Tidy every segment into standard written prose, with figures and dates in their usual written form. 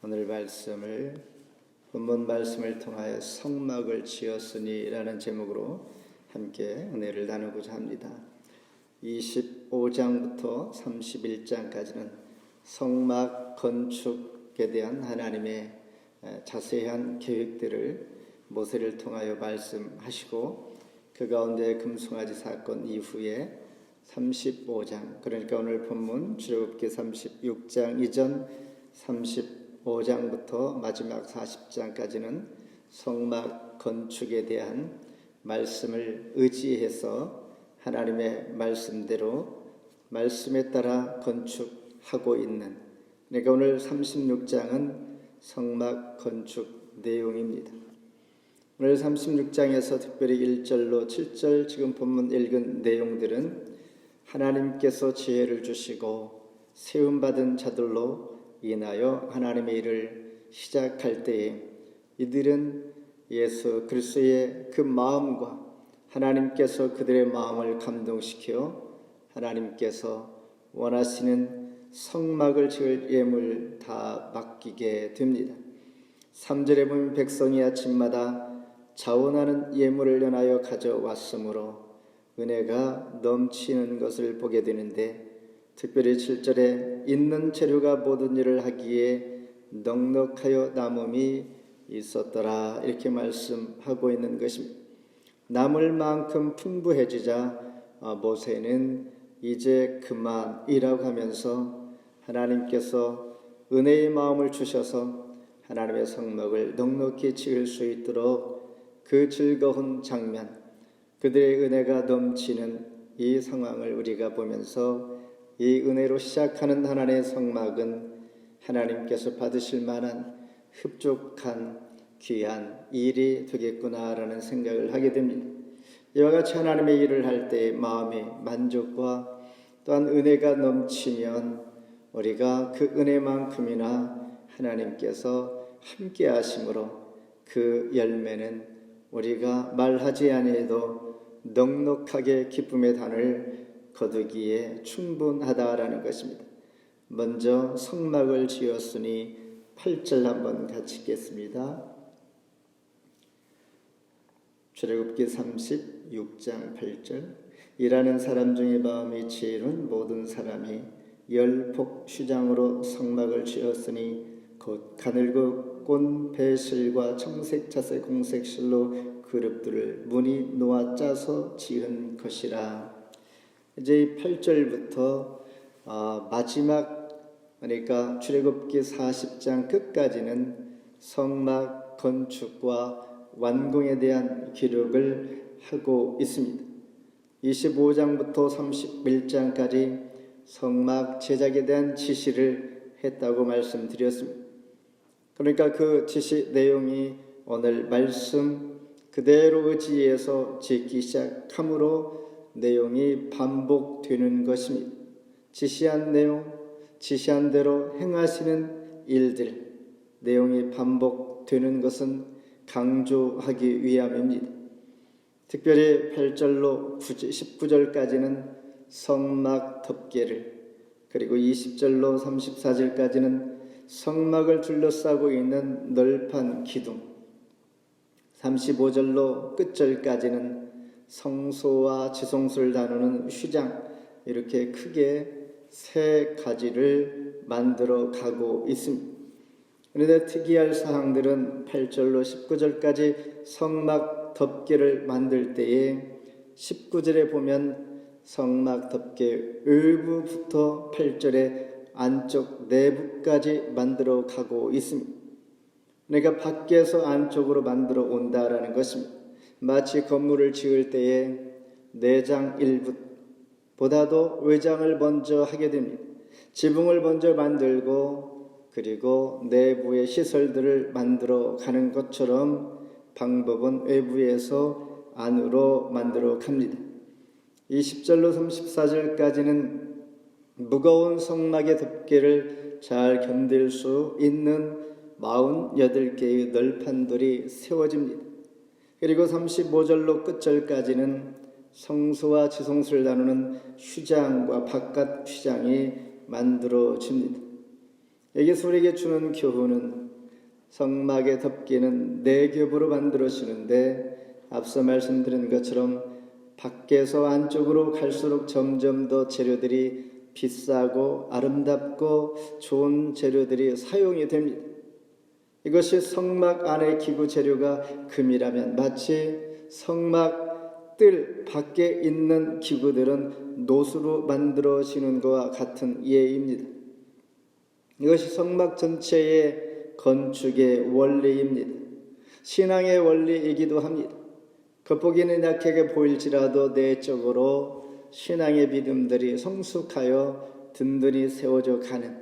오늘 본문 말씀을 통하여 성막을 지었으니 라는 제목으로 함께 은혜를 나누고자 합니다. 25장부터 31장까지는 성막 건축에 대한 하나님의 자세한 계획들을 모세를 통하여 말씀하시고, 그 가운데 금송아지 사건 이후에 35장, 그러니까 오늘 본문 출애굽기 36장 이전 35장부터 마지막 40장까지는 성막 건축에 대한 말씀을 의지해서 하나님의 말씀대로 말씀에 따라 건축하고 있는, 그러니까 오늘 36장은 성막 건축 내용입니다. 오늘 36장에서 특별히 1절로 7절 지금 본문 읽은 내용들은 하나님께서 지혜를 주시고 세움받은 자들로 인하여 하나님의 일을 시작할 때에 이들은 예수 그리스도의 그 마음과 하나님께서 그들의 마음을 감동시켜 하나님께서 원하시는 성막을 지을 예물 다 맡기게 됩니다. 3절에 보면 백성이 아침마다 자원하는 예물을 연하여 가져왔으므로 은혜가 넘치는 것을 보게 되는데, 특별히 7절에 있는 재료가 모든 일을 하기에 넉넉하여 남음이 있었더라 이렇게 말씀하고 있는 것입니다. 남을 만큼 풍부해지자 모세는 이제 그만이라고 하면서 하나님께서 은혜의 마음을 주셔서 하나님의 성막을 넉넉히 지을 수 있도록 그 즐거운 장면, 그들의 은혜가 넘치는 이 상황을 우리가 보면서 이 은혜로 시작하는 하나님의 성막은 하나님께서 받으실 만한 흡족한 귀한 일이 되겠구나라는 생각을 하게 됩니다. 이와 같이 하나님의 일을 할 때의 마음의 만족과 또한 은혜가 넘치면 우리가 그 은혜만큼이나 하나님께서 함께 하심으로 그 열매는 우리가 말하지 아니해도 넉넉하게 기쁨의 단을 거두기에 충분하다라는 것입니다. 먼저 성막을 지었으니 8절 한번 같이 읽겠습니다. 출애굽기 36장 8절. 일하는 사람 중에 마음이 지혜로운 모든 사람이 열폭슈장으로 성막을 지었으니 곧 가늘고 꼰 배실과 청색 자색 공색 실로 그룹들을 문이 놓아 짜서 지은 것이라. 이제 이 8절부터 마지막, 그러니까 출애굽기 40장 끝까지는 성막 건축과 완공에 대한 기록을 하고 있습니다. 25장부터 31장까지 성막 제작에 대한 지시를 했다고 말씀드렸습니다. 그러니까 그 지시 내용이 오늘 말씀 그대로 의지해서 짓기 시작함으로 내용이 반복되는 것입니다. 지시한 내용, 지시한 대로 행하시는 일들, 내용이 반복되는 것은 강조하기 위함입니다. 특별히 8절로 19절까지는 성막 덮개를, 그리고 20절로 34절까지는 성막을 둘러싸고 있는 널판 기둥, 35절로 끝절까지는 성소와 지성소를 나누는 휘장, 이렇게 크게 세 가지를 만들어 가고 있습니다. 그런데 특이할 사항들은 8절로 19절까지 성막 덮개를 만들 때에 19절에 보면 성막 덮개 외부부터 8절에 안쪽 내부까지 만들어 가고 있습니다. 그러니까 밖에서 안쪽으로 만들어 온다라는 것입니다. 마치 건물을 지을 때에 내장 일부보다도 외장을 먼저 하게 됩니다. 지붕을 먼저 만들고 그리고 내부의 시설들을 만들어 가는 것처럼 방법은 외부에서 안으로 만들어 갑니다. 20절로 34절까지는 무거운 성막의 덮개를 잘 견딜 수 있는 48개의 널판들이 세워집니다. 그리고 35절로 끝절까지는 성소와 지성소를 나누는 휘장과 바깥 휘장이 만들어집니다. 여기서 우리에게 주는 교훈은 성막의 덮개는 네 겹으로 만들어지는데 앞서 말씀드린 것처럼 밖에서 안쪽으로 갈수록 점점 더 재료들이 비싸고 아름답고 좋은 재료들이 사용이 됩니다. 이것이 성막 안의 기구 재료가 금이라면 마치 성막 뜰 밖에 있는 기구들은 노수로 만들어지는 것과 같은 예입니다. 이것이 성막 전체의 건축의 원리입니다. 신앙의 원리이기도 합니다. 겉보기는 약하게 보일지라도 내적으로 신앙의 믿음들이 성숙하여 든든히 세워져 가는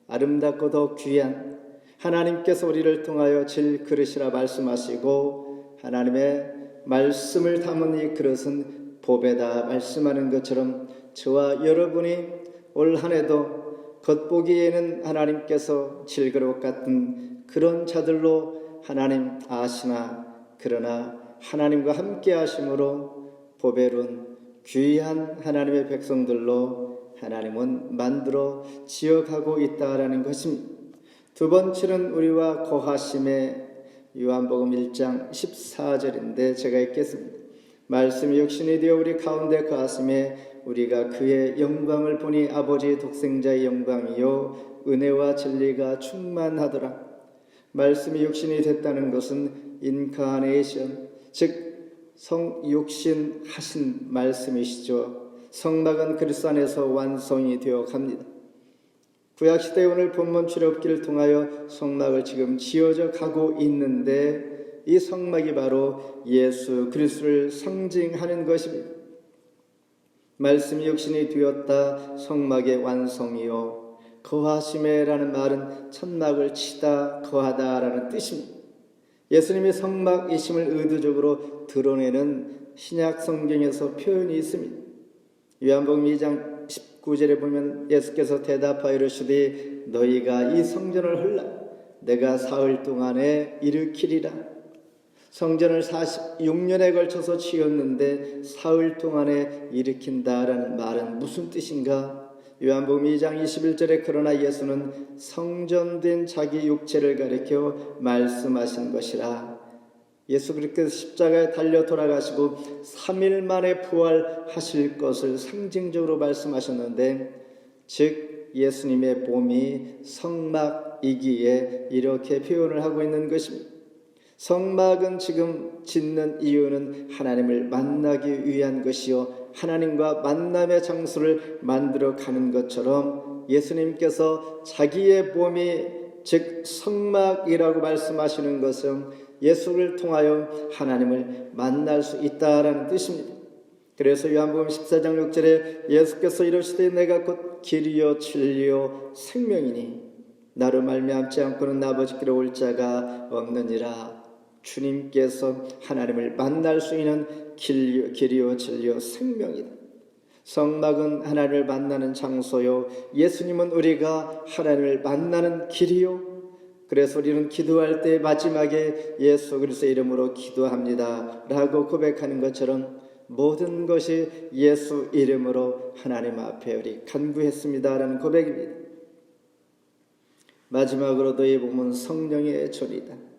아름답고 더 귀한 하나님께서 우리를 통하여 질 그릇이라 말씀하시고 하나님의 말씀을 담은 이 그릇은 복이다 말씀하는 것처럼 저와 여러분이 올 한 해도 겉보기에는 하나님께서 질그릇 같은 그런 자들로 하나님 아시나 그러나 하나님과 함께 하심으로 보배로운 귀한 하나님의 백성들로 하나님은 만들어 지어가고 있다라는 것입니다. 두 번째는 우리와 거하심의 요한복음 1장 14절인데 제가 읽겠습니다. 말씀이 육신이 되어 우리 가운데 거하심에 우리가 그의 영광을 보니 아버지의 독생자의 영광이요 은혜와 진리가 충만하더라. 말씀이 육신이 됐다는 것은 인카네이션, 즉 성육신하신 말씀이시죠. 성막은 그리스도 안에서 완성이 되어 갑니다. 구약시대 오늘 본문 출애굽기를 통하여 성막을 지금 지어져 가고 있는데 이 성막이 바로 예수 그리스도를 상징하는 것입니다. 말씀이 육신이 되었다 성막의 완성이요 거하심에라는 말은 천막을 치다 거하다라는 뜻입니다. 예수님이 성막이심을 의도적으로 드러내는 신약 성경에서 표현이 있습니다. 요한복음 2장 19절에 보면 예수께서 대답하여 이르시되 너희가 이 성전을 헐라 내가 사흘 동안에 일으키리라. 성전을 46년에 걸쳐서 지었는데 사흘 동안에 일으킨다라는 말은 무슨 뜻인가? 요한복음 2장 21절에 그러나 예수는 성전된 자기 육체를 가리켜 말씀하신 것이라. 예수 그리스도께서 십자가에 달려 돌아가시고 3일 만에 부활하실 것을 상징적으로 말씀하셨는데 즉 예수님의 몸이 성막이기에 이렇게 표현을 하고 있는 것입니다. 성막은 지금 짓는 이유는 하나님을 만나기 위한 것이요 하나님과 만남의 장소를 만들어 가는 것처럼 예수님께서 자기의 몸이 즉 성막이라고 말씀하시는 것은 예수를 통하여 하나님을 만날 수 있다라는 뜻입니다. 그래서 요한복음 14장 6절에 예수께서 이르시되 내가 곧 길이요 진리요 생명이니 나로 말미암지 않고는 아버지께로 올 자가 없느니라. 주님께서 하나님을 만날 수 있는 길이요 진리요 생명이다. 성막은 하나님을 만나는 장소요 예수님은 우리가 하나님을 만나는 길이요. 그래서 우리는 기도할 때 마지막에 예수 그리스도의 이름으로 기도합니다 라고 고백하는 것처럼 모든 것이 예수 이름으로 하나님 앞에 우리 간구했습니다 라는 고백입니다. 마지막으로 너희 몸은 성령의 전이다.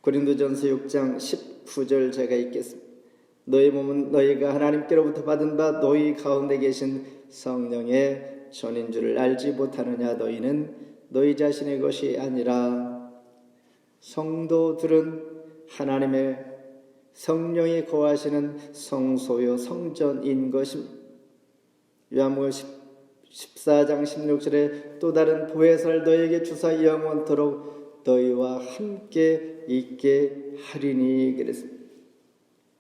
고린도전서 6장 19절 제가 읽겠습니다. 너희 몸은 너희가 하나님께로부터 받은 바 너희 가운데 계신 성령의 전인 줄을 알지 못하느냐. 너희는 너희 자신의 것이 아니라 성도들은 하나님의 성령이 거하시는 성소요 성전인 것입니다. 요한복음 14장 16절에 또 다른 보혜사를 너희에게 주사 영원토록 너희와 함께 있게 하리니 그랬습니다.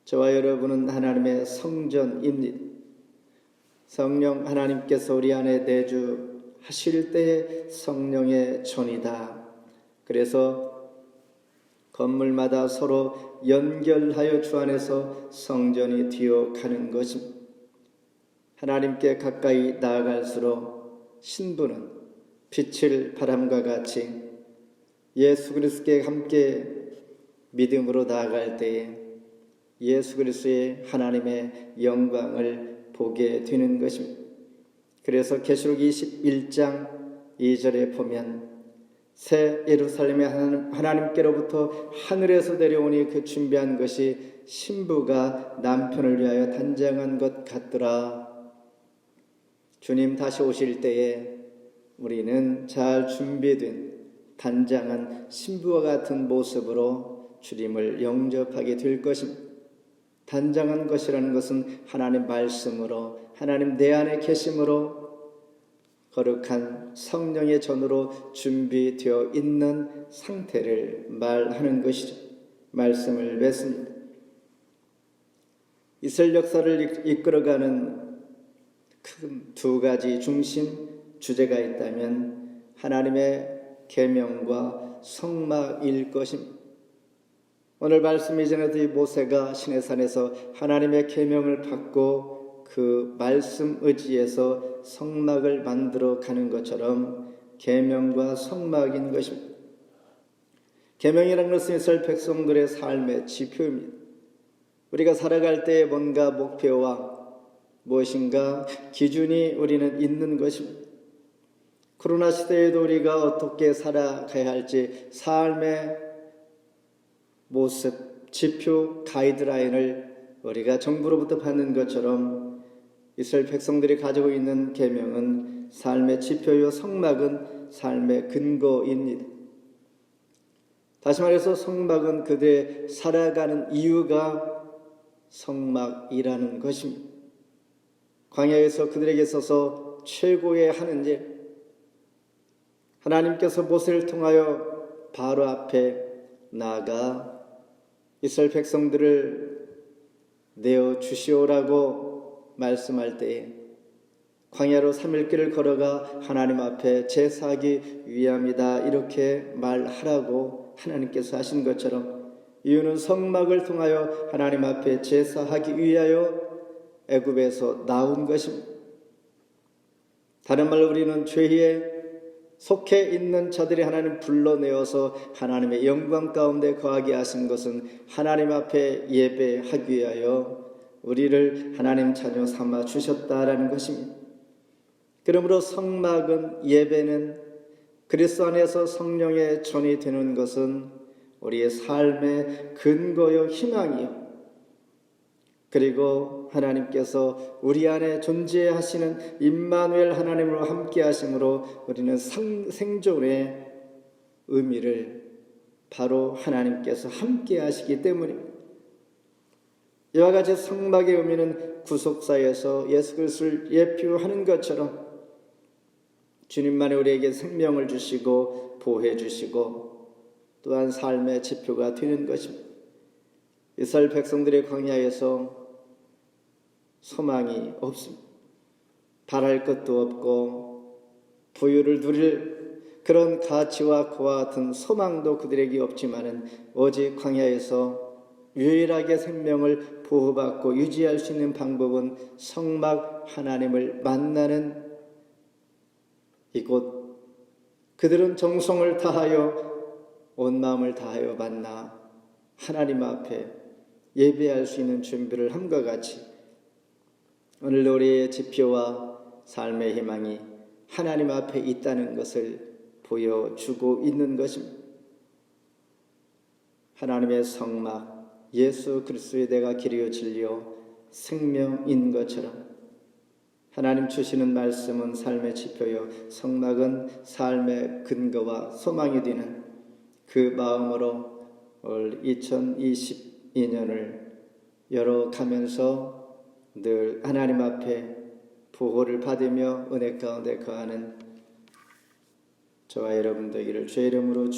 저와 여러분은 하나님의 성전입니다. 성령 하나님께서 우리 안에 내주하실 때의 성령의 전이다. 그래서 건물마다 서로 연결하여 주 안에서 성전이 되어가는 것입니다. 하나님께 가까이 나아갈수록 신부는 빛을 바람과 같이 예수 그리스도께 함께 믿음으로 나아갈 때에 예수 그리스도의 하나님의 영광을 보게 되는 것입니다. 그래서 계시록 21장 2절에 보면 새 예루살렘의 하나님께로부터 하늘에서 내려오니 그 준비한 것이 신부가 남편을 위하여 단장한 것 같더라. 주님 다시 오실 때에 우리는 잘 준비된 단장한 신부와 같은 모습으로 주님을 영접하게 될 것입니다. 단장한 것이라는 것은 하나님 말씀으로, 하나님 내 안에 계심으로, 거룩한 성령의 전으로 준비되어 있는 상태를 말하는 것이죠. 말씀을 맺습니다. 이스라엘 역사를 이끌어가는 큰 두 가지 중심 주제가 있다면 하나님의 계명과 성막일 것입니다. 오늘 말씀 이전에도 이 모세가 시내산에서 하나님의 계명을 받고 그 말씀 의지에서 성막을 만들어 가는 것처럼 계명과 성막인 것입니다. 계명이라는 것은 이스라엘 백성들의 삶의 지표입니다. 우리가 살아갈 때에 뭔가 목표와 무엇인가 기준이 우리는 있는 것입니다. 코로나 시대에도 우리가 어떻게 살아가야 할지 삶의 모습, 지표, 가이드라인을 우리가 정부로부터 받는 것처럼 이스라엘 백성들이 가지고 있는 계명은 삶의 지표요, 성막은 삶의 근거입니다. 다시 말해서 성막은 그들의 살아가는 이유가 성막이라는 것입니다. 광야에서 그들에게 있어서 최고의 하는 일, 하나님께서 모세를 통하여 바로 앞에 나아가 이스라엘 백성들을 내어 주시오라고 말씀할 때에 광야로 3일길을 걸어가 하나님 앞에 제사하기 위함이다 이렇게 말하라고 하나님께서 하신 것처럼 이유는 성막을 통하여 하나님 앞에 제사하기 위하여 애굽에서 나온 것입니다. 다른 말로 우리는 죄에 속해 있는 자들이 하나님 불러내어서 하나님의 영광 가운데 거하게 하신 것은 하나님 앞에 예배하기 위하여 우리를 하나님 자녀 삼아 주셨다라는 것입니다. 그러므로 성막은, 예배는 그리스도 안에서 성령의 전이 되는 것은 우리의 삶의 근거요 희망이요, 그리고 하나님께서 우리 안에 존재하시는 임마누엘 하나님으로 함께 하심으로 우리는 생존의 의미를 바로 하나님께서 함께 하시기 때문입니다. 이와 같이 성막의 의미는 구속사에서 예수 그리스도를 예표하는 것처럼 주님만이 우리에게 생명을 주시고 보호해 주시고 또한 삶의 지표가 되는 것입니다. 이스라엘 백성들의 광야에서 소망이 없습니다. 바랄 것도 없고 부유를 누릴 그런 가치와 그와 같은 소망도 그들에게 없지만은 오직 광야에서 유일하게 생명을 보호받고 유지할 수 있는 방법은 성막 하나님을 만나는 이곳, 그들은 정성을 다하여 온 마음을 다하여 만나 하나님 앞에 예배할 수 있는 준비를 함과 같이 오늘 우리의 지표와 삶의 희망이 하나님 앞에 있다는 것을 보여주고 있는 것입니다. 하나님의 성막, 예수 그리스도의 내가 길이요 진리요 생명인 것처럼 하나님 주시는 말씀은 삶의 지표요, 성막은 삶의 근거와 소망이 되는 그 마음으로 올 2022년을 열어가면서 늘 하나님 앞에 보호를 받으며 은혜 가운데 거하는 저와 여러분 되기를 주의 이름으로